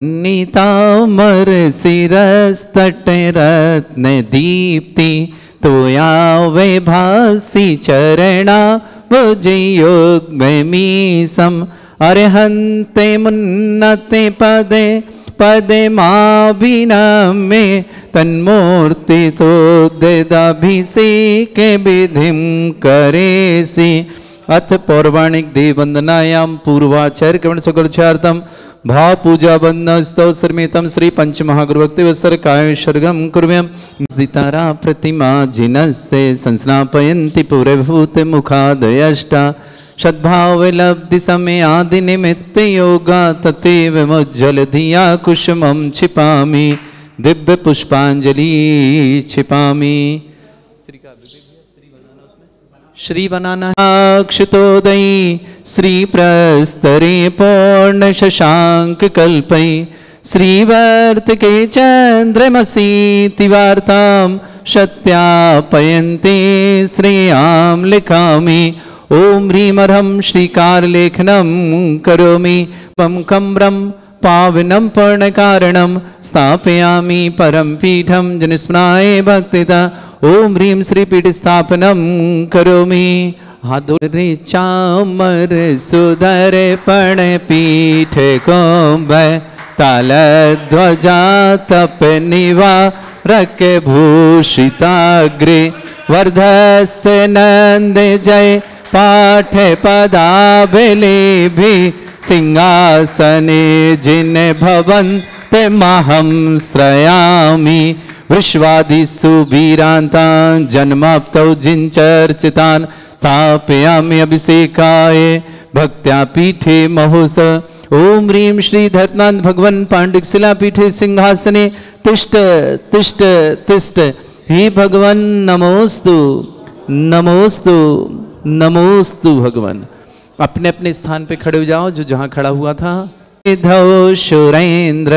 नीतामर शिरस्तट रत्न दीप्ति तोया वे भासी चरणा भुजयोग मीसम अरहंते मुन्नते पदे पदे माभिनमे तन्मूर्ति तोदिदाभिषेक विधिम करेसि। अथ पौराणिक देव वंदनायाम पूर्वाचार्य कवण सकलचार्थम भाव पूजा वंदना स्तव सर्मेतम श्री पंच महागुरुभक्ति वत्सर काय सर्गम कुर्व्यम दितारा प्रतिमा जिनस्य संस्नापयन्ति पुरभूत मुखादयष्टा सद्भाव लब्धि समय आदि निमित्त योगा ततेव मुज्जल धिया कुसुमं छिपामि दिव्य पुष्पांजलि छिपामि। श्री बनाना अक्षतोदयी श्री प्रस्तरे पूर्ण शशांक कल्पै श्रीवर्त के चंद्रमसी तिवार्ताम सत्यापयन्ते श्रेयाम लिखामि। ओम ह्रीं अर्हं श्रीकार लेखनम करोमि पम कम्रम पावनम पूर्णकारणम स्थापयामि परम पीठम जनस्मराय भक्तिदा। ओम ह्रीं श्री पीठ स्थापनम करोमि। हादुरे चामर सुधर पण पीठ कोंब ताल ध्वजा तप निवा रक भूषिताग्रे वर्धस्य नंद जय पाठ पदाबले भी सिंहासने जिन भवन्त महं श्रयामि। विश्वादिषु वीरान्तान् जन्माप्तौ जिञ्चर्चितान् स्थापयामि अभिषेकाय भक्त्या पीठे महोस। ओम ह्रीं श्री धर्मानंद भगवान पांडुक शिलापीठे सिंहासने तिष्ठ तिष्ठ तिष्ठ। हे भगवान नमोस्तु नमोस्तु नमोस्तु। भगवान अपने अपने स्थान पे खड़े हो जाओ जो जहां खड़ा हुआ था। धौ सुरेंद्र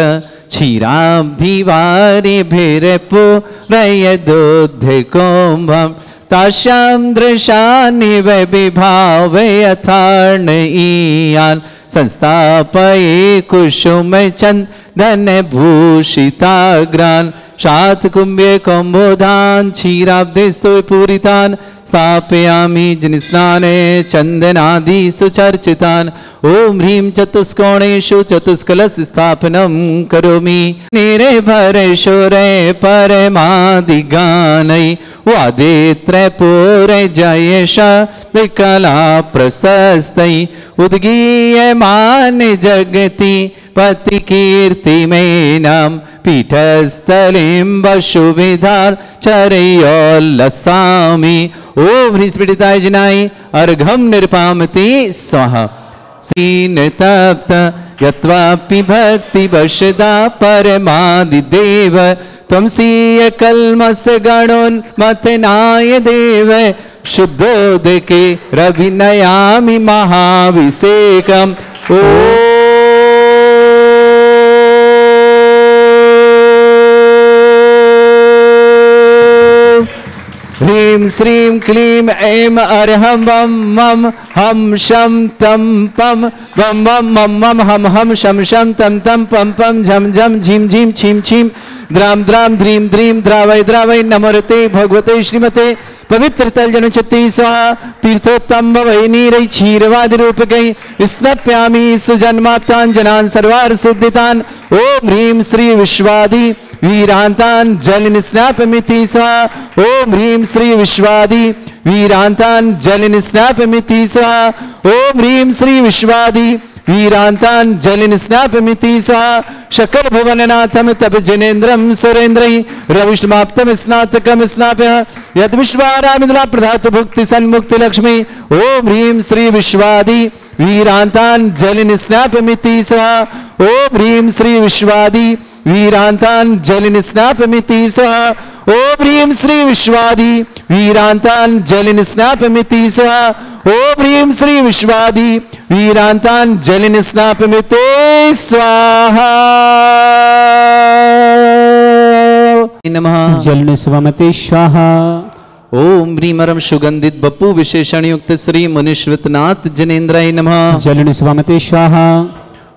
क्षीराब्धिवारि भिरपु रयदुद्ध कुंभम ताशाम दृशानि वै विभावे यथार्ण ईयान संस्थापये कुसुम चंदन भूषिताग्रान शात कुंभे कुंभोधान क्षीराब्धिस्तु पूरितान स्थापयामि जिनस्नाने चंदनादि सुचर्चितान। ओम ह्रीं चतुष्कोणेषु चतुष्कलश स्थापनम करोमि। निरे भरेशोरे परमादिगानै वादित्रपूरे जयेश विकला प्रशस्तै उद्गीयमान जगति पति कीर्ति मेनाम पीठस्थलीं वसुविधार चरयोल्लसामि। ओम ह्रीं पीडिताय जिनाय अर्घम निर्पामति स्वाहा। सीन तप्त यत्वापि भक्ति वशदा परमादिदेव त्वमसीय कल्मस गणोन्मथनाय देव शुद्धोदके रविनयामि महाभिषेकम्। ह्रीं श्रीं क्लीं ऐं अर्हं वं मं हम शं तं पं वं वं मं मं हम हम शं शं तं तं पं पं झं झं झीं झीं छीं छीं द्रां द्रां द्रीं द्रीं द्रावय द्रावय नमोते भगवते श्रीमते पवित्र तल जनचति स्वाहा। तीर्थोत्तम भवै नीरै क्षीरवादि रूपकै स्नप्यामि सुजन्माप्तान् जनान् सर्वार्थ सिद्धितान्। ओम ह्रीं श्री विश्वादि वीरांतान जल निस्नापमिति स्वाहा। ओम ह्रीं श्री विश्वादि वीरांतान जल निस्नापमिति स्वाहा। ओम ह्रीं श्री विश्वादि वीरांतान जल निस्नापमिति स्वाहा। शकल भुवननाथम तप जनेन्द्रम सुरेन्द्रै रविष्माप्तम स्नातकम स्नाप्य यद विश्वारामिन्द्रा प्रधातु भुक्ति सन्मुक्ति लक्ष्मी। ओम ह्रीं श्री विश्वादि वीरांतान जल निस्नापमिति स्वाहा। ओम ह्रीं श्री विश्वादि वीरांतान जल निस्नापमिति स्वाहा। ओम ह्रीं श्री विश्वादि वीरांतान जल निस्नापमिति स्वाहा। ओम ह्रीं श्री विश्वादि वीरांतान जल निस्नापमिति स्वाहा। नमः जल निस्वामते स्वाहा। ओम ह्रीं अर्हं सुगंधित बपु विशेषण युक्त श्री मुनिश्वतनाथ जनेन्द्राय नमः। जल निस्वामते स्वाहा।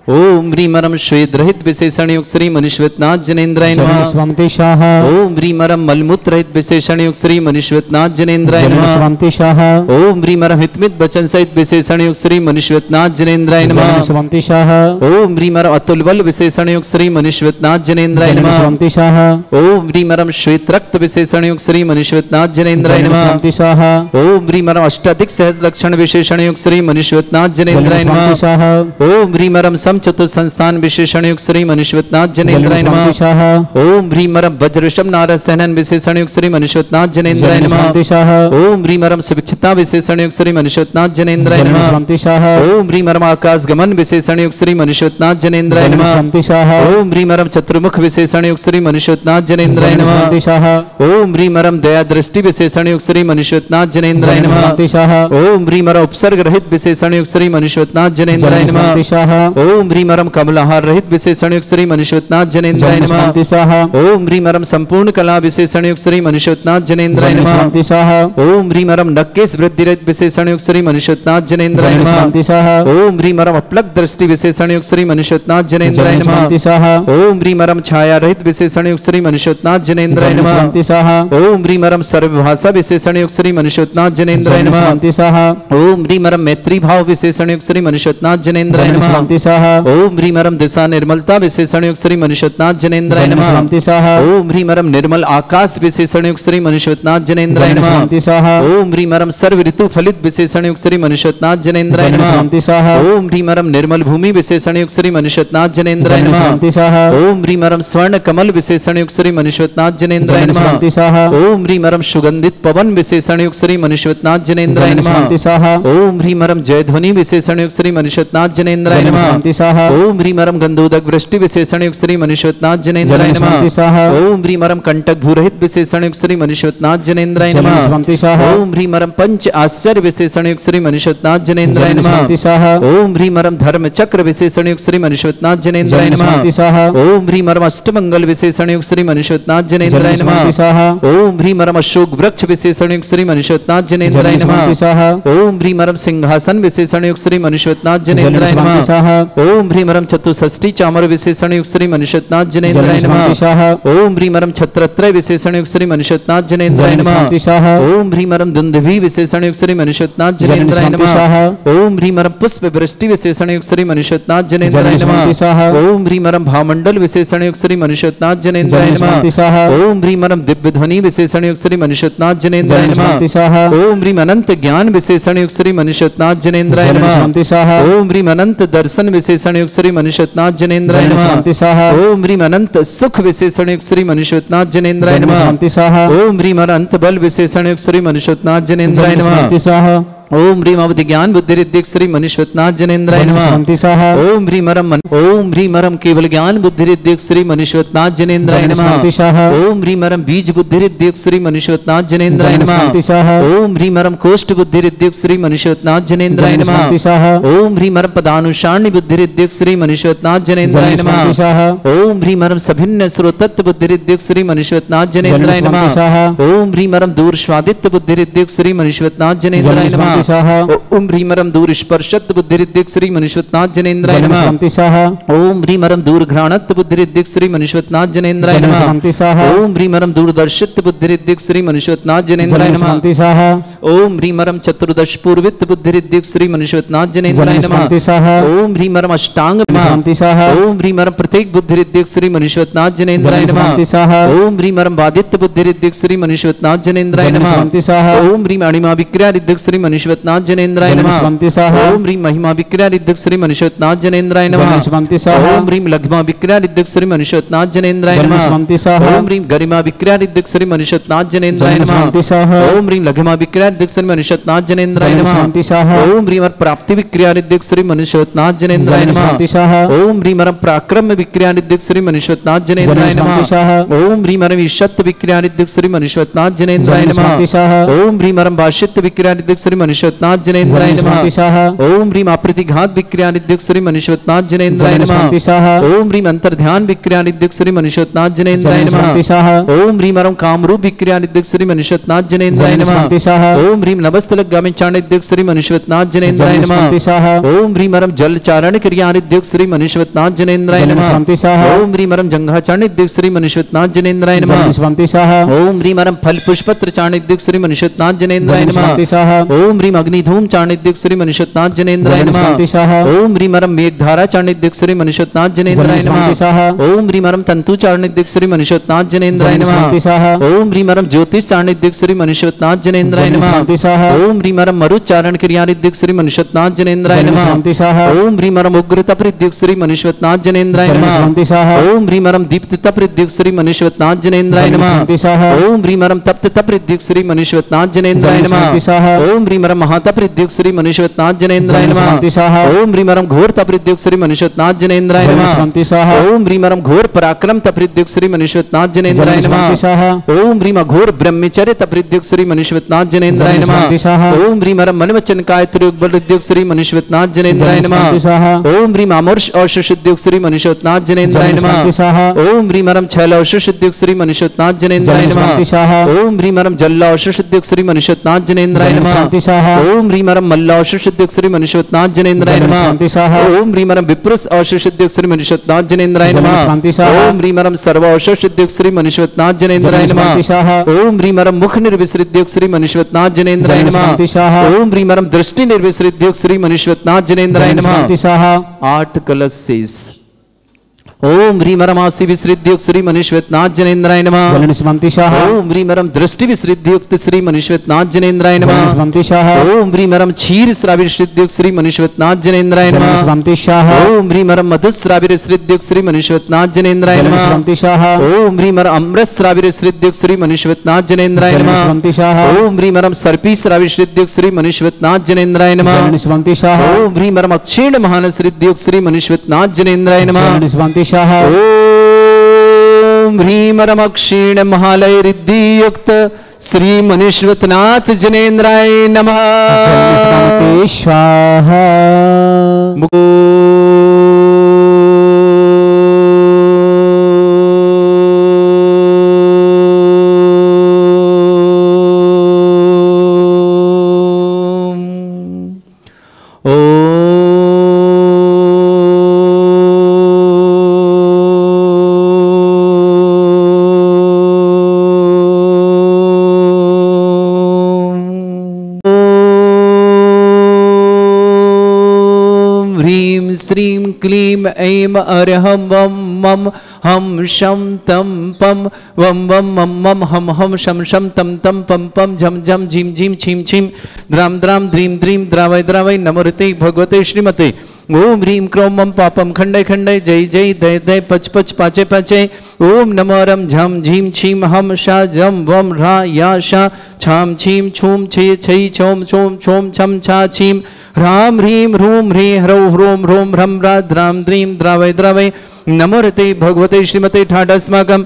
ओम ह्रीमरम श्वेत रहित विशेषण युक्त श्री मनुष्यनाथ जनेन्द्राय नमः। स्वामी स्वाहा। ओम ह्रीमरम मलमूत्र रहित विशेषण युक्त श्री मनुष्यनाथ जनेन्द्राय नमः। स्वामी स्वाहा। ओम ह्रीमरम हितमित वचन सहित विशेषण युक्त श्री मनुष्यनाथ जनेन्द्राय नमः। स्वामी स्वाहा। ओम ह्रीमरम अतुल बल विशेषण युक्त श्री मनुष्यनाथ जनेन्द्राय नमः। स्वामी स्वाहा। ओम ह्रीमरम श्वेत रक्त विशेषण युक्त श्री मनुष्यनाथ जनेन्द्राय नमः। स्वामी स्वाहा। ओम ह्रीमरम अष्टाधिक सहज लक्षण विशेषण युक्त श्री मनुष्यनाथ जनेन्द्राय नमः। स्वाहा। ओम ह्रीमरम समचतुर संस्थान विशेषण युक्त श्री मनुष्यनाथ जनेन्द्राय नमः। स्वाहा। ओम ह्रीमरम वज्रषम नारद सहनन विशेषण युक्त श्री मनुष्यनाथ जनेन्द्राय नमः। स्वाहा। ओम ह्रीमरम सुभिक्षिता विशेषण युक्त श्री मनुष्यनाथ जनेन्द्राय नमः। स्वामी स्वाहा। ओम ह्रीमरम आकाश गमन विशेषण युक्त श्री मनुष्यनाथ जनेन्द्राय नमः। स्वामी स्वाहा। ओम ह्रीमरम चतुर्मुख विशेषण युक्त श्री मनुष्यनाथ जनेन्द्राय नमः। स्वामी स्वाहा। ओम ह्रीमरम दया दृष्टि विशेषण युक्त श्री मनुष्यनाथ जनेन्द्राय नमः। स्वामी स्वाहा। ओम ह्रीमरम उपसर्ग रहित विशेषण युक्त श्री मनुष्यनाथ जनेन्द्राय नमः। स्वामी स्वाहा। ओम ह्रीमरम कमलाहार रहित विशेषण युक्त श्री मनुष्यनाथ जनेन्द्राय नमः। स्वामी स्वाहा। ओम ह्रीमरम संपूर्ण कला विशेषण युक्त श्री मनुष्यनाथ जनेन्द्राय नमः। स्वामी स्वाहा। ओम ह्रीमरम नक्केश वृद्धि रहित विशेषण युक्त श्री मनुष्यनाथ जनेन्द्राय नमः। स्वामी स्वाहा। ओम ह्रीमरम अपलक दृष्टि विशेषण युक्त श्री मनुष्यनाथ जनेन्द्राय नमः। स्वामी स्वाहा। ओम ह्रीमरम छाया रहित विशेषण युक्त श्री मनुष्यनाथ जनेन्द्राय नमः। स्वामी स्वाहा। ओम ह्रीमरम सर्वभाषा विशेषण युक्त श्री मनुष्यनाथ जनेन्द्राय नमः। स्वामी स्वाहा। ओम ह्रीमरम मैत्री भाव विशेषण युक्त श्री मनुष्यनाथ जनेन्द्राय नमः। स्वामी स्वाहा। ओम ह्रीमरम दिशा निर्मलता विशेषण युक्त श्री मनुष्यनाथ जनेन्द्राय नमः। स्वामी स्वाहा। ओम ह्रीमरम निर्मल आकाश विशेषण युक्त श्री मनुष्यनाथ जनेन्द्राय नमः। स्वामी स्वाहा। ओम ह्रीमरम सर्व ऋतु फलित विशेषण युक्त श्री मनुष्यनाथ जनेन्द्राय नमः। स्वामी स्वाहा। ओम ह्रीमरम निर्मल भूमि विशेषण युक्त श्री मनुष्यनाथ जनेन्द्राय नमः। स्वामी स्वाहा। ओम ह्रीमरम स्वर्ण कमल विशेषण युक्त श्री मनुष्यनाथ जनेन्द्राय नमः। स्वामी स्वाहा। ओम ह्रीमरम सुगंधित पवन विशेषण युक्त श्री मनुष्यनाथ जनेन्द्राय नमः। स्वामी स्वाहा। ओम ह्रीमरम जयध्वनि विशेषण युक्त श्री मनुष्यनाथ जनेन्द्राय नमः। स्वामी स्वाहा। ओम ह्रीमरम गंधोदक वृष्टि विशेषण युक्त श्री मनुष्यनाथ जनेन्द्राय नमः। स्वामी स्वाहा। ओम ह्रीमरम कंटक भूरहित विशेषण युक्त श्री मनुष्यनाथ जनेन्द्राय नमः। स्वामी स्वाहा। ओम ह्रीमरम पंच आश्चर्य विशेषण युक्त श्री मनुष्यनाथ जनेन्द्राय नमः। स्वामी स्वाहा। ओम ह्रीमरम धर्म चक्र विशेषण युक्त श्री मनुष्यनाथ जनेन्द्राय नमः। स्वामी स्वाहा। ओम ह्रीमरम अष्टमंगल विशेषण युक्त श्री मनुष्यनाथ जनेन्द्राय नमः। स्वामी स्वाहा। ओम ह्रीमरम अशोक वृक्ष विशेषण युक्त श्री मनुष्यनाथ जनेन्द्राय नमः। स्वामी स्वाहा। ओम ह्रीमरम सिंहासन विशेषण युक्त श्री मनुष्यनाथ जनेन्द्राय स्वामी नमः। स्वाहा। ओम ह्रीमरम चतुष्षष्ठी चामर विशेषण युक्त श्री मनुष्यनाथ जनेन्द्राय स्वामी नमः। स्वाहा। ओम ह्रीमरम छत्रत्रय विशेषण युक्त श्री मनुष्यनाथ जनेन्द्राय नमः। स्वामी स्वाहा। ओम ह्रीमरम दुंदुभि विशेषण युक्त श्री मनुष्यनाथ जनेन्द्राय स्वामी नमः। स्वाहा। ओम ह्रीमरम पुष्प वृष्टि विशेषण युक्त श्री मनुष्यनाथ जनेन्द्राय स्वामी नमः। स्वाहा। ओम ह्रीमरम भामंडल विशेषण युक्त श्री मनुष्यनाथ जनेन्द्राय स्वामी नमः। स्वाहा। ओम ह्रीमरम दिव्य ध्वनि विशेषण युक्त श्री मनुष्यनाथ जनेन्द्राय नमः। स्वामी स्वाहा। ओम ह्रीम अनंत ज्ञान विशेषण युक्त श्री मनुष्यनाथ जनेन्द्राय नमः। स्वामी स्वाहा। ओम ह्रीम अनंत दर्शन विशेषण युक्त श्री मनुष्यनाथ जनेन्द्राय नमः। स्वामी स्वाहा। ओम ह्रीम अनंत सुख विशेषण युक्त श्री मनुष्यनाथ जनेन्द्राय नमः। स्वामी स्वाहा। ओम ह्रीम अनंत बल विशेषण युक्त श्री मनुष्यनाथ जनेन्द्राय नमः। स्वामी स्वाहा। ओम ह्रीम अवधि ज्ञान बुद्धि रिद्धि श्री मनुष्यनाथ जनेन्द्राय नमः। स्वामी स्वाहा। ओम ह्रीमरम केवल ज्ञान बुद्धि रिद्धि श्री मनुष्यनाथ जनेन्द्राय नमः। स्वामी स्वाहा। ओम ह्रीमरम बीज बुद्धि रिद्धि श्री मनुष्यनाथ जनेन्द्राय नमः। स्वामी स्वाहा। ओम ह्रीमरम कोष्ठ बुद्धि रिद्धि श्री मनुष्यनाथ जनेन्द्राय नमः। स्वामी स्वाहा। ओम ह्रीमरम पदानुषाण्य बुद्धि रिद्धि श्री मनुष्यनाथ जनेन्द्राय नमः। स्वामी स्वाहा। ओम ह्रीमरम सभिन्न श्रोतत्व बुद्धि रिद्धि श्री मनुष्यनाथ जनेन्द्राय स्वामी नमः। स्वाहा। ओम ह्रीमरम दूर स्वादित्य बुद्धि रिद्धि श्री मनुष्यनाथ जनेन्द्राय नमः। स्वामी स्वाहा। ओम ह्रीमरम दूर स्पर्शत बुद्धि रिद्धि श्री मनुष्यनाथ जनेन्द्राय नमः। स्वामी स्वाहा। ओम ह्रीमरम दूर घ्राणत बुद्धि रिद्धि श्री मनुष्यनाथ जनेन्द्राय नमः। स्वामी स्वाहा। ओम ह्रीमरम दूरदर्शित बुद्धि रिद्धि श्री मनुष्यनाथ जनेन्द्राय नमः। स्वामी स्वाहा। ओम ह्रीमरम चतुर्दश पूर्वित बुद्धि रिद्धि श्री मनुष्यनाथ जनेन्द्राय नमः। स्वामी स्वाहा। ओम ह्रीमरम अष्टांग नमः। स्वामी स्वाहा। ओम ह्रीमरम प्रत्येक बुद्धि रिद्धि श्री मनुष्यनाथ जनेन्द्राय नमः। स्वामी स्वाहा। ओम ह्रीमरम बादित्य बुद्धि रिद्धि श्री मनुष्यनाथ जनेन्द्राय नमः। स्वामी स्वाहा। ओम ह्रीम अणिमा विक्रिया रिद्धि श्री मनुष्यनाथ जनेन्द्राय नमः। स्वामी स्वाहा। ओम ह्रीम महिमा विक्रिया रिद्धि श्री मनुष्यनाथ जनेन्द्राय नमः। स्वामी स्वाहा। ओम ह्रीम लघ्मा विक्रिया रिद्धि श्री मनुष्यनाथ जनेन्द्राय नमः। स्वामी स्वाहा। ओम ह्रीम गरिमा विक्रिया रिद्धि श्री मनुष्यनाथ जनेन्द्राय नमः। स्वामी स्वाहा। ओम ह्रीम लघ्मा विक्रिया रिद्धि श्री मनुष्यनाथ जनेन्द्राय नमः। स्वामी स्वाहा। ओम ह्रीम प्राप्ति विक्रिया रिद्धि श्री मनुष्यनाथ जनेन्द्राय नमः। स्वामी स्वाहा। ओम ह्रीम पराक्रम विक्रिया रिद्धि श्री मनुष्यनाथ जनेन्द्राय नमः। स्वामी स्वाहा। ओम ह्रीम ईशत विक्रिया रिद्धि श्री मनुष्यनाथ जनेन्द्राय नमः। स्वामी स्वाहा। ओम ह्रीम भाषित विक्रिया रिद्धि श्री मनुष्यवत्नाथ जनेन्द्राय नमः। ओम ह्रीम अप्रतिघात विक्रियानिद्युक्त श्री मनुष्यवत्नाथ जनेन्द्राय नमः। ओम ह्रीम अंतर्ध्यान विक्रियानिद्युक्त श्री मनुष्यवत्नाथ जनेन्द्राय नमः। ओम ह्रीम अरम कामरूप विक्रियानिद्युक्त श्री मनुष्यवत्नाथ जनेन्द्राय नमः। ओम ह्रीम नभस्थलगामी चारणिद्युक्त श्री मनुष्यवत्नाथ जनेन्द्राय नमः। ओम ह्रीम अरम जलचारण क्रियानिद्युक्त श्री मनुष्यवत्नाथ जनेन्द्राय नमः। ओम ह्रीम अरम जंघाचारणिद्युक्त श्री मनुष्यवत्नाथ जनेन्द्राय नमः। ओम ह्रीम अरम फल पुष्पत्र चारणिद्युक्त श्री मनुष्यवत्नाथ जनेन्द्राय नमः। ओम ह्रीम अग्निधूम चारणिद्युक्त श्री मनुष्यवत्नाथ जनेन्द्राय नमः। ओम ह्रीम अरम मेघधारा चारणिद्युक्त श्री मनुष्यवत्नाथ जनेन्द्राय नमः। ओम ह्रीम अरम तंतु चारणिद्युक्त श्री मनुष्यवत्नाथ जनेन्द्राय नमः। ओम ह्रीम अरम ज्योतिष चारणिद्युक्त श्री मनुष्यवत्नाथ जनेन्द्राय नमः। ओम ह्रीम अरम मरुचारण क्रियानिद्युक्त श्री मनुष्यवत्नाथ जनेन्द्राय नमः। ओम ह्रीम अरम उग्र तपरिद्युक्त श्री मनुष्यवत्नाथ जनेन्द्राय नमः। ओम ह्रीम अरम दीप्त तपरिद्युक्त श्री मनुष्यवत्नाथ जनेन्द्राय नमः। ओम ह्रीम अरम तप्त तपरिद्युक्त श्री मनुष्यवत्नाथ जनेन्द्राय नमः। ओम ह्रीम अरम महातपरिद्युक्त श्री मनुष्यवत्नाथ जनेन्द्राय नमः। ओम ह्रीम अरम घोर तपरिद्युक्त श्री मनुष्यवत्नाथ जनेन्द्राय नमः। ओम ह्रीम अरम घोर पराक्रम तपरिद्युक्त श्री मनुष्यवत्नाथ जनेन्द्राय नमः। ओम ह्रीम अघोर ब्रह्मचर्य तपरिद्युक्त श्री मनुष्यवत्नाथ जनेन्द्राय नमः। ओम ह्रीम अरम मनवचन काय त्रियुगबलद्युक्त श्री मनुष्यवत्नाथ जनेन्द्राय नमः। ओम ह्रीम अमर्ष औषुषिद्युक्त श्री मनुष्यवत्नाथ जनेन्द्राय नमः। ओम ह्रीम अरम छैल औषुषिद्युक्त श्री मनुष्यवत्नाथ जनेन्द्राय नमः। ओम ह्रीम अरम जल्ल औषुषिद्युक्त श्री मनुष्यवत्नाथ जनेन्द्राय नमः। ओम ह्रीम अरम मल्ल औषुषिद्युक्त श्री मनुष्यवत्नाथ जनेन्द्राय नमः। ओम ह्रीम अरम विप्रुस औषुषिद्युक्त श्री मनुष्यवत्नाथ जनेन्द्राय नमः। ओम ह्रीम अरम सर्व औषुषिद्युक्त श्री मनुष्यवत्नाथ जनेन्द्राय नमः। ओम ह्रीम अरम मुख निर्विसृद्युक्त श्री मनुष्यवत्नाथ जनेन्द्राय नमः। ओम ह्रीम अरम दृष्टि निर्विसृद्युक्त श्री मनुष्यवत्नाथ जनेन्द्राय नमः। 8 कलश शेष। ओम ह्रीम अरम आसी विसृद्युक्त श्री मनुष्यवत्नाथ जनेन्द्राय नमः। ओम ह्रीम अरम दृष्टि विसृद्युक्त श्री मनुष्यवत्नाथ जनेन्द्राय नमः। ओम ह्रीम अरम क्षीर श्राविसृद्युक्त श्री मनुष्यवत्नाथ जनेन्द्राय नमः। ओम ह्रीम अरम मधुश्राविसृद्युक्त श्री मनुष्यवत्नाथ जनेन्द्राय नमः। ओम ह्रीम अरम अमृत श्राविसृद्युक्त श्री मनुष्यवत्नाथ जनेन्द्राय नमः। ओम ह्रीम अरम सर्पी श्राविसृद्युक्त श्री मनुष्यवत्नाथ जनेन्द्राय नमः। ओम ह्रीम अरम अक्षीण महानसृद्युक्त श्री मनुष्यवत्नाथ जनेन्द्राय नमः। ओम ह्रीम अरम अक्षीण महालय रिद्धि युक्त श्री मनुष्यवत्नाथ जनेन्द्राय नमः। स्वाहा। श्रीं क्लीं ऐं अरहं वं मम हम शम तम पम वम वम मम मम हम हम शम शम तम तम पम पम झम झम झीम झीम छीम छीम द्राम द्राम ध्रीम ध्रीम द्रावय द्रावय नमोते भगवते श्रीमते। ओम ह्रीं क्रोम मम पापम खंडय खंडय जय जय दय दय पच पच पाचे पाचे। ओम नमो रम झम झीम छीम हम शा जम वम रा या शा छाम छीम छूम छे छई छोम छोम छोम छम छा छीम ह्राम ह्रीं ह्रूम ह्री ह्रौ ह्रोम ह्रोम ह्रम रा द्राम द्रीम द्रावय द्रावय नमोते भगवते श्रीमते। ठाडस्माकम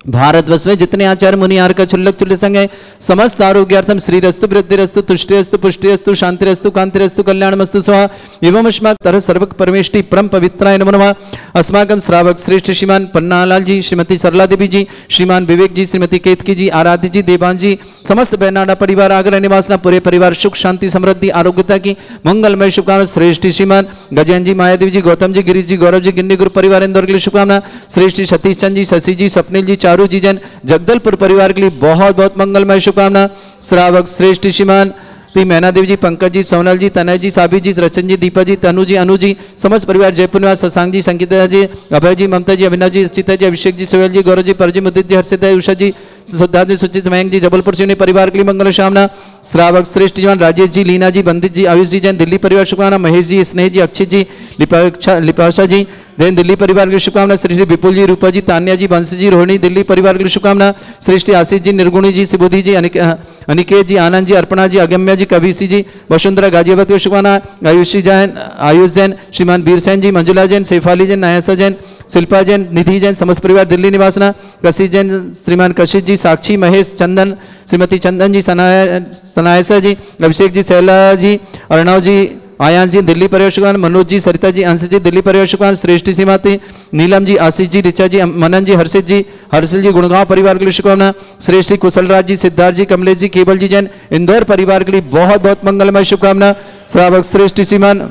भारतवर्ष में जितने आचार्य मुनि आर्क चुल्लक चुल्ल संग है समस्त आरोग्यार्थम श्रीरस्तु वृद्धिरस्तु तुष्टिरस्तु पुष्टिरस्तु शांतिरस्तु कांतिरस्तु कल्याणमस्तु स्वाहा। एवं अस्माकं सर्वक परमेष्टि परम पवित्राय नमो नमः। अस्माकं श्रावक श्रेष्ठ श्रीमान पन्नालाल जी, श्रीमती सरला देवी जी, श्रीमान विवेक जी, श्रीमती केतकी जी, आराध्य जी, देवान जी, समस्त बैनाडा परिवार आगरा निवासना पूरे परिवार सुख शांति समृद्धि आरोग्यता की मंगलमय शुभकामना। श्रेष्ठ श्रीमान गजैन जी, मायादेवी जी, गौतम जी, गिरीश जी, गौरव जी, गिन्नी गुरु परिवार इंदौर के लिए शुभकामना। श्रेष्ठ सतीश चंद जी, शशि जी, स्वप्निल जी, चारू जी जैन जगदलपुर परिवार के लिए बहुत बहुत मंगलमय शुभकामना। श्रावक श्रेष्ठ श्रीमान मैना देवी जी, पंकज जी, सोनल जी, तनय जी, साबी जी, रचन जी, दीपा जी, तनु जी, अनु जी, समस्त परिवार जयपुर निवास शशांक जी, संगीता जी, अभय जी, ममता जी, अभिनव जी, सीता जी, अभिषेक जी, सोहेल जी, गौरव जी, परजी, मुदित जी, हर्षिता जी, उषा जी, सुधा जी, सुचित मयंक जी, जबलपुर से परिवार के लिए मंगल कामना। श्रावक श्रेष्ठ जवान राजेश जी, लीना जी, बंदित जी, आयुष जी जैन दिल्ली परिवार शुभकामना। महेश जी, स्नेह जी, अक्षित जी, लिपाशा जी जैन दिल्ली परिवार की शुभकामना। श्री विपुल जी, रूपा जी, तान्या जी, बंश जी, रोहिणी दिल्ली परिवार की शुभकामना। श्रेष्ठ आशीष जी, निर्गुणी जी, सिबुद्धि जी, अनिकेत जी, आनंद जी, अर्पणा जी, अगम्या जी, कविसी जी, वसुंधरा गाजियाबाद की शुभकामना। आयुष जैन, श्रीमान वीर सैन जी, मंजुला जैन, सैफाली जैन, नायासा जैन, शिल्पा जैन, निधि जैन, समस्त परिवार दिल्ली निवासना। कशिश जैन, श्रीमान कशिश जी, साक्षी महेश, चंदन, श्रीमती चंदन जी, सनायसा जी, अभिषेक जी, शैला जी, अर्णव जी, आयान जी, दिल्ली परिवार शुभकामना, मनोज जी, सरिता जी, अंश जी, दिल्ली परिवार शुभकामना, श्रेष्ठी श्रीमती, नीलम जी, आशीष जी, ऋचा जी, मनन जी, हर्षित जी, हर्षिल जी, गुड़गांव परिवार के लिए शुभकामना, श्रेष्ठी कुशलराज जी, सिद्धार्थ जी, कमलेश जी, केवल जी जैन, इंदौर परिवार के लिए बहुत बहुत मंगलमय शुभकामना। श्रावक श्रेष्ठी श्रीमान,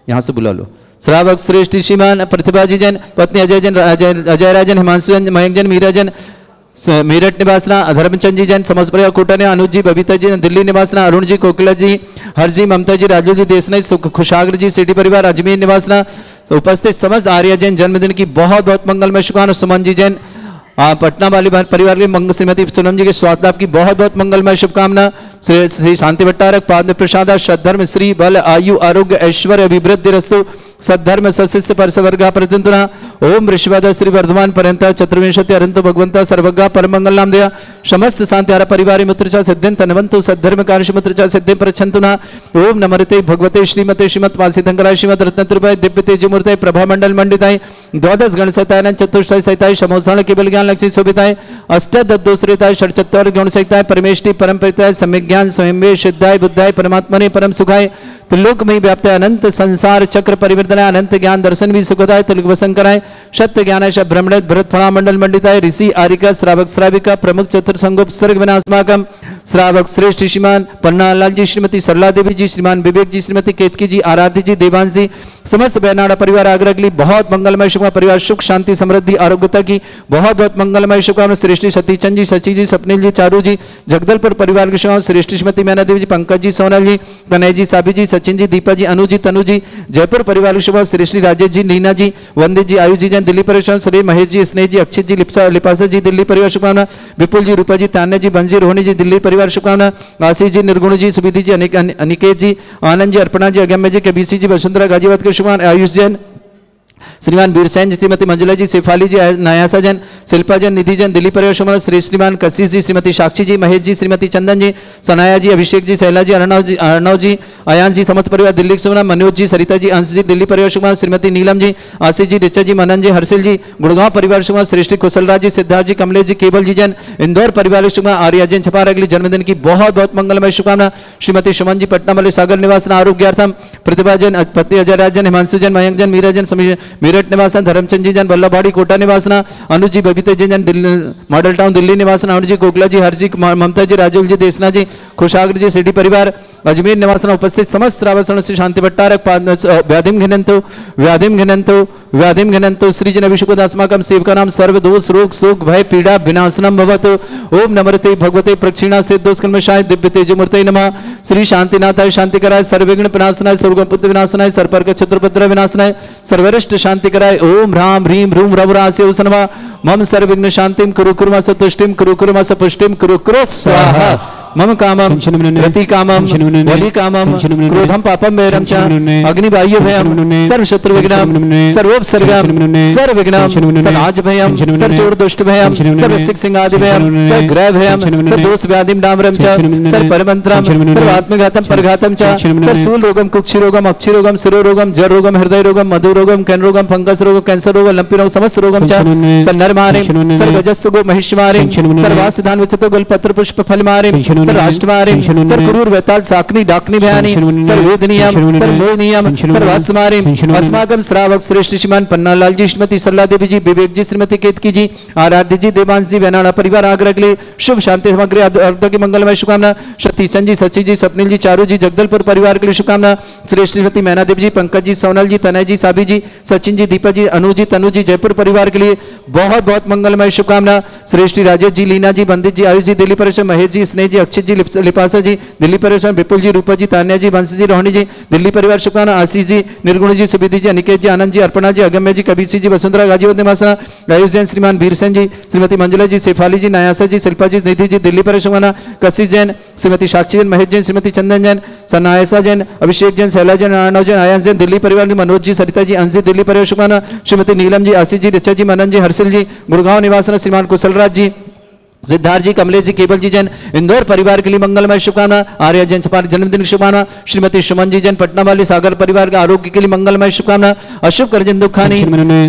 यहाँ से बुला लो, श्रावक श्रेष्ठी श्रीमान प्रतिभा जी जैन, पत्नी अजय जैन, अजय राजन, हिमांशु जैन, मयंक जैन, मीरा जैन, मेरठ निवासना, धर्मचंद जी जैन, समस्त परिवार कोटा ने, अनुज जी, बबीता जी, दिल्ली निवासना, अरुण जी, कोकिला जी, हर जी, ममता जी, राजू जी, देशनाई, खुशागर जी, सिटी परिवार, अजमेर निवासना, उपस्थित समस्त आर्य जैन जन्मदिन की बहुत बहुत मंगलमय शुभकामना। सुमन जी जैन, पटना वाली परिवार के मंगल, श्रीमती सोनम जी के स्वास्थ्य लाभ की बहुत बहुत मंगलमय शुभकामना। श्री शांति भट्टारक, पाद प्रसाद, सद्धर्म, श्री बल, आयु, आरोग्य, ऐश्वर्य, अभिवृद्धि रस्तु, सद्धर्म, सशिष्य, परसवर्गा, प्रतिंतुना, ओम ऋषिवाद, श्री वर्धमान पर्यंत, चतुर्विंशति अरंत भगवंता, सर्वज्ञा, परमंगल नाम दया, समस्त शांति परिवार मित्रचा सिद्धिं तनवंतु, सद्धर्म कार्य मित्रचा सिद्धिं प्रच्छन्तुना, ओम नमरते भगवते श्रीमते श्रीमत् वासितंकराय श्रीमद रत्नत्रिपाय दिव्य तेजमूर्तये प्रभा मंडल मंडिताय, द्वादश गण सहिताय, चतुष्टय सहिताय, समोषण केवल ज्ञान लक्ष्मी शोभिताय, अष्टदोषरिताय, षट्चत्वार गुण सहिताय, परमेष्टि परम पिताय, सम्यक ज्ञान स्वयं सिद्धाय बुद्धाय परमात्मने परम सुखाय, त्रिलोक में व्याप्त अनंत संसार चक्र परिवर्तनाय, अनंत ज्ञान दर्शन भी सुखदाय, त्रिलोक वसंकराय, सत्य ज्ञानाय, ब्रह्मणेत भरत फला मंडल मंडिताय, ऋषि आरिका, श्रावक श्राविका, प्रमुख चतुर्संगोप सर्ग विनाशमाकम, श्रावक श्रेष्ठ श्रीमान पन्नालाल जी, श्रीमती सरला देवी जी, श्रीमान विवेक जी, श्रीमती केतकी जी, आराध्य जी, देवांश जी, समस्त बैनाड़ा परिवार आगरा के लिए बहुत मंगलमय शुभकामना। परिवार सुख शांति समृद्धि आरोग्यता की बहुत बहुत मंगलमय शुभकामना। श्रेष्ठी सतीचंद जी, शशि जी, स्वप्निल जी, चारू जी, जगदलपुर परिवार के शुभकामना। श्रेष्ठी श्रीमती मैना देवी जी, पंकज जी, सोनल जी, तनय जी, साबी जी, सचिन जी, दीपा जी, अनु जी, तनु जी, जयपुर परिवार के शुभकामना। श्रेष्ठी राजेश जी, नीना जी, वंदित जी, आयुष जी जैन, दिल्ली परिवार, श्री महेश जी, स्नेह जी, अक्षित जी, लिपासा जी, दिल्ली परिवार शुभकामना। विपुल जी, रूपा जी, तान्या जी, बंजी, रोहिणी जी, दिल्ली परिवार शुभकामना। आशीष जी, निर्गुण जी, सुविधि जी, अनिकेत जी, आनंद जी, अर्पणा जी, अगम्य जी, कबीसी जी, वसुंधरा गाजीवाद के शुभकामना। आयुष जैन, श्रीमान वीरसेन जी, श्रीमती मंजुला जी, शेफाली जी, नयासा जैन, शिल्पा जैन, निधि जैन, दिल्ली परिवार शुभकामना। श्री श्रीमान कशिश जी, श्रीमती साक्षी जी, महेश जी, श्रीमती चंदन जी, सनाया जी, अभिषेक जी, शैला जी, अर्णव जी, आयान जी, समस्त परिवार दिल्ली शुभकामना। मनोज जी, सरिता जी, अंश जी, दिल्ली परिवार शुभकामना। श्रीमती नीलम जी, आशीष जी, ऋचा जी, मनन जी, हर्षिल जी, गुड़गांव परिवार शुभकामना। श्रेष्ठी कुशलराज जी, सिद्धार्थ जी, कमलेश जी, केवल जी जैन, इंदौर परिवार शुभकामना। आर्या जैन छपारा के लिए जन्मदिन की बहुत बहुत मंगलमय शुभकामना। श्रीमती सुमन जी, पटना वाले सागर निवासन आरोग्यार्थम। प्रतिभा जैन, पति अजय राज जैन, हिमांशु जैन, मयंक जैन, मीरा जैन, मेरठ निवासन। धर्मचंद जी जैन, वल्लभवाड़ी कोटा निवासना। अनुज जी, बबीता जी जैन, मॉडल टाउन दिल्ली निवासना। अरुण जी, कोकला जी, हर्षी, ममता जी, राजुल जी, देशना जी, खुशागर जी, सिटी परिवार अजमेर निवासना। उपस्थित समस्त श्रावण श्री शांति भट्टारक, व्याधिम घिनंतु श्री जन अभिषेकोदास्माकं सेवका नाम सर्व दोष रोग शोक भय पीड़ा विनाशनम भवतु। ओम नमस्ते भगवते प्रक्षिणा सिद्धोस्कर्मशाय दिव्य तेजमूर्तये नमः। श्री शांतिनाथाय शांतिकराय, सर्वविघ्न विनाशनाय, सर्वगुण विनाशनाय, सर्पर्क चतुर्भद्र विनाशनाय, सर्वरिष्ट शांतिकराय। ओम ह्रां ह्रीं ह्रूं रवरास्य नमः। मम सर्वविघ्न शांतिं कुरु कुर्मस तुष्टिं कुरु कुर्मस पुष्टिं कुरु कुरु स्वाहा। मम कामम रति कामम वली कामम क्रोधम पापम वैरम च अग्निवायु भयम सर्व शत्रु विघ्नम सर्वोपसर्गम सर्व विघ्नम सराज भयम सर्व चोर दुष्ट भयम सर्व सिक सिंहादि भयम सर्व ग्रह भयम सर्व दोष व्याधिम डामरम च सर्व परमंत्रम सर्व आत्मघातम परघातम च सर्व सूल रोगम कुक्षि रोगम अक्षि रोगम शिरो रोगम जर रोगम हृदय रोगम मधु रोगम कैन रोगम फंगस रोग कैंसर रोग लंपी रोग समस्त रोगम च सर्व नर मारे सर्व गजस्सु गो महिष मारे सर्वास धान विचतो गल पत्र पुष्प फल मारे सर राष्ट्रमारे सर क्रूर वेताल साकनी डाकनी भयानी सर वेदनियम सर मोहनियम सर वास्तमारे अस्माकम श्रावक श्रेष्ठ श्रीमान पन्नालाल जी, श्रीमती सरला देवी जी, विवेक जी, श्रीमती केतकी जी, आराध्य जी, देवांश जी, वैनाड़ा परिवार आगरा के लिए शुभ शांति समग्र अर्थ की मंगलमय शुभकामना। सतीचंद जी, सची जी, स्वप्निल जी, चारू जी, जगदलपुर परिवार के लिए शुभकामना। श्रेष्ठ श्रीमती मैना देवी जी, पंकज जी, सोनल जी, तनय जी, साबी जी, सचिन जी, दीपा जी, अनु जी, तनु जी, जयपुर परिवार के लिए बहुत बहुत मंगलमय शुभकामना। श्रेष्ठ राजेश जी, लीना जी, बंदित जी, आयुष जी, दिल्ली परिषद, महेश जी, स्नेह जी, अक्षित जी, लिपासा जी, दिल्ली परिवार, विपुल जी, रूपा जी, तान्या जी, वंश जी, रोहिणी जी, दिल्ली परिवार शुभकामना। आशीष जी, निर्गुण जी, सुविधि जी, अनिकेत जी, आनंद जी, अर्पणा जी, अगम्य जी, कबीसी जी, वसुंधरा गाजीवत निवासना। आयुष जैन, श्रीमान वीरसेन जी, श्रीमती मंजुला जी, शेफाली जी, नयासा जी, शिल्पा जी, निधि जी, दिल्ली परिवार शुभकामना। कशिश जैन, श्रीमती साक्षी जैन, महेश जैन, श्रीमती चंदन जैन, सनायसा जैन, अभिषेक जैन, शैला जैन, अर्णव जैन, आयान जैन, दिल्ली परिवार। मनोज जी, सरिता जी, अंश जी, दिल्ली परिवार शुभकामना। श्रीमती नीलम जी, आशीष जी, ऋचा जी, मनन जी, हर्षिल जी, गुड़गांव निवासना। श्रीमान कुशलराज जी, सिद्धार्थ जी, कमलेश जी, केवल जी जैन इंदौर परिवार के लिए मंगलमय शुभकामना। आर्या जैन छपार जन्मदिन की शुभकामना। श्रीमती सुमन जी जैन पटना वाली सागर परिवार के आरोग्य के लिए मंगलमय शुभकामना। अशुभ करजन दुखानी,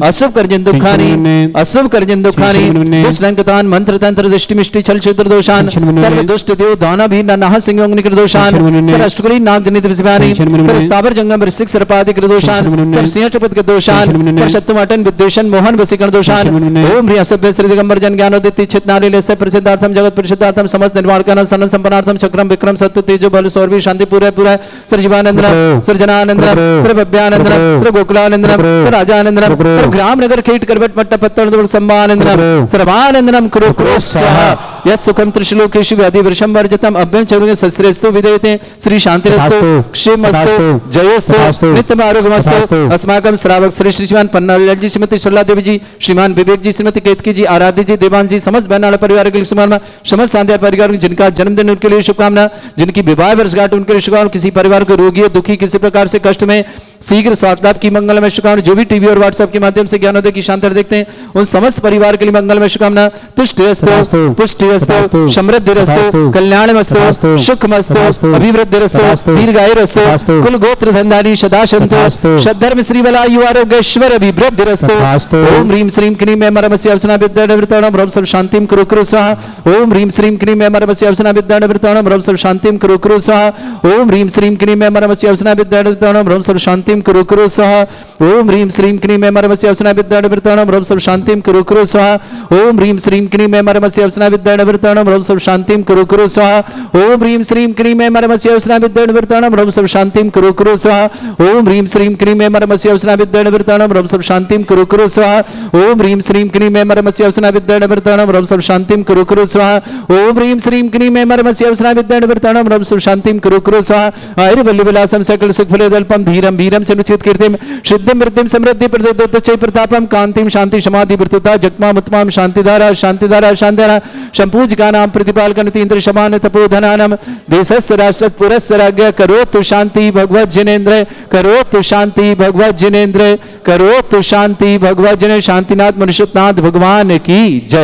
अशुभ करजन दुखानी, अशुभ करजन दुखानी, दुष्लंकतान मंत्र तंत्र दृष्टि मिष्टि छल क्षेत्र दोषान, सर्व दुष्ट देव दाना भी नाह सिंह अग्निकृत दोषान, सर अष्टकुली नाग जनित विषवानी, सर स्थावर जंगम ऋषिक सर्पादि कृत दोषान, सर सिंह चपत के दोषान, पर शत्रु मटन विद्वेषण मोहन वसीकरण दोषान। ओम ह्रीं असभ्य श्री दिगंबर जन ज्ञानोदित छित नारी से प्रसिद्धार्थम जगत प्रसिद्धार्थम समस्त निर्माण करना सनन संपन्नार्थम चक्रम विक्रम सत्य तेजो बल सौरवी शांति पूरा पूरा sir Jeevananda sir Janananda sir Bhavyananda sir Gokulananda sir Rajananda sir ग्राम नगर कीट करवट मट्ट पत्तल सम्मानंद सर्वानंदनम कुरु कुरु स्वाहा यस सुखम त्रिशलोकेषु व्याधि वृषम वर्जतम अभ्यं चरुगे शस्त्रेस्तु विदेयते श्री शांतिरस्तु क्षेमस्तु जयोस्तु नित्यम आरोग्यमस्तु। अस्माकं श्रावक श्री श्रीमान पन्नालाल जी, श्रीमती सरला देवी जी, श्रीमान विवेक जी, श्रीमती केतकी जी, आराध्य जी, देवान जी, समस्त बहनाला परिवार के लिए शुभकामना। समस्त शांति परिवार जिनका जन्मदिन उनके लिए शुभकामना, जिनकी विवाह वर्षगांठ उनके लिए शुभकामना। किसी परिवार को रोगी दुखी किसी प्रकार से कष्ट में शीघ्र स्वास्थ्य लाभ की मंगलमय शुभकामना। जो भी टीवी और व्हाट्सएप के माध्यम से ज्ञानोदय की शांति देखते हैं उन समस्त परिवार के लिए मंगलमय शुभकामना। तुष्टिरस्तु पुष्टिरस्तु समृद्धिरस्तु कल्याणमस्तु सुखमस्तु अभिवृद्धिरस्तु दीर्घायुरस्तु कुल गोत्र धनधारी सदा सन्तु सद्धर्म श्रीवला युवारोग्यश्वर अभिवृद्धिरस्तु। ओम ह्रीं श्रीं क्लीं ऐं मरमस्य अवसना विद्यावृताणं ह्रौं सर्व शांतिं कुरु कुरु स्वाहा। ओम ह्रीं श्रीं क्लीं ऐं मरमस्य अवसना विद्यावृताणं ह्रौं सर्व शांतिं कुरु कुरु स्वाहा। ओम ह्रीं श्रीं क्लीं ऐं मरमस्य अवसना विद्यावृताणं ह्रौं सर्व शांतिं कुरु कुरु स्वाहा। ओम ह्रीं श्रीं क्लीं ऐं मरमस्य अवसना विद्यावृताणं ह्रौं सर्व शांतिं कुरु कुरु स्वाहा। ओम ह्रीं श्रीं क्लीं ऐं मरमस्य अवसना विद्यावृताणं ह्रौं सर्व शांतिं कुरु कुरु स्वाहा। ओम ह्रीं श्रीं क्लीं ऐं मरमस्य अवसना विद्यावृताणं ह्रौं सर्व शांतिं कुरु कुरु स्वाहा। ओम ह्रीं श्रीं क्लीं ऐं मरमस्य अवसना विद्यावृताणं ह्रौं सर्व शांतिं कुरु कुरु स्वाहा। ओम ह्रीं श्रीं क्लीं ऐं मरमस्य अवसना विद्यावृताणं ह्रौं सर्व शांतिं कुरु कुरु स्वाहा। ओम ह्रीं श्रीं क्लीं ऐं मरमस्य अवसना विद्यावृताणं ह्रौं सर्व शांतिं कुरु कुरु स्वाहा। आयुर्वल्ली विलासं सकल सुखफलदल्पं धीरं वीरं सनुचित कीर्तिं सिद्धिं वृद्धिं समृद्धि प्रदोच्चै प्रतापं कांतिं शांति समाधि वृत्तता जगमाम उत्तमां शांतिधारा शांतिधारा शांतिधारा संपूजकानां प्रतिपालकनतीन्द्र शमान तपोधनानां देशस्य राष्ट्रस्य पुरस्य राज्ञ करोतु शांति भगवत जिनेन्द्र करोतु शांति भगवत जिनेन्द्र करोतु शांति भगवत जिने शांतिनाथ मनुष्यनाथ भगवान की जय।